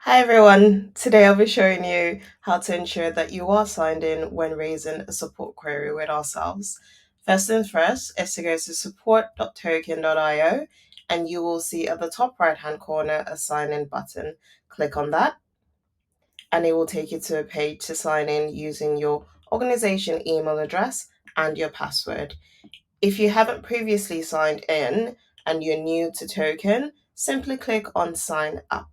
Hi everyone, today I'll be showing you how to ensure that you are signed in when raising a support query with ourselves. First things first is to go to support.token.io and you will see at the top right hand corner a sign in button. Click on that and it will take you to a page to sign in using your organization email address and your password. If you haven't previously signed in and you're new to Token, simply click on sign up.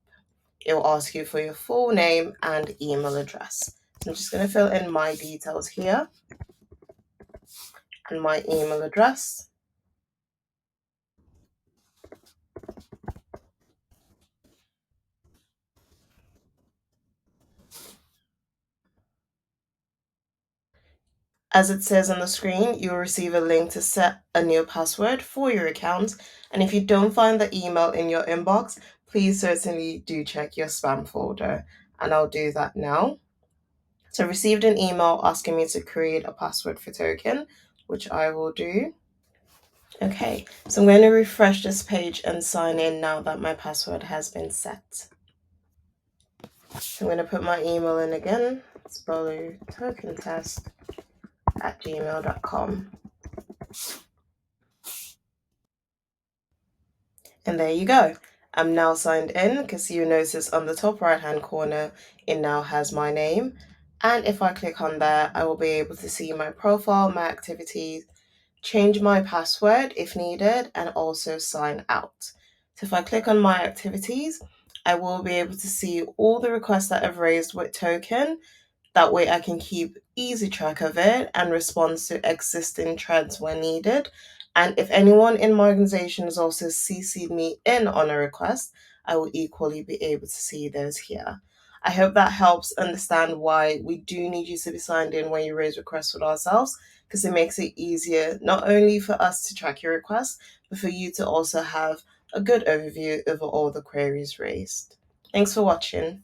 It will ask you for your full name and email address. So I'm just going to fill in my details here and my email address. As it says on the screen, you'll receive a link to set a new password for your account. And if you don't find the email in your inbox, please certainly do check your spam folder. And I'll do that now. So I received an email asking me to create a password for Token, which I will do. Okay, so I'm going to refresh this page and sign in now that my password has been set. So I'm going to put my email in again. It's tokentest@gmail.com. And there you go. I'm now signed in because you notice on the top right hand corner, it now has my name. And if I click on there, I will be able to see my profile, my activities, change my password if needed, and also sign out. So if I click on my activities, I will be able to see all the requests that I've raised with Token. That way I can keep easy track of it and respond to existing threads when needed. And if anyone in my organization has also CC'd me in on a request, I will equally be able to see those here. I hope that helps understand why we do need you to be signed in when you raise requests with ourselves, because it makes it easier not only for us to track your requests, but for you to also have a good overview over all the queries raised. Thanks for watching.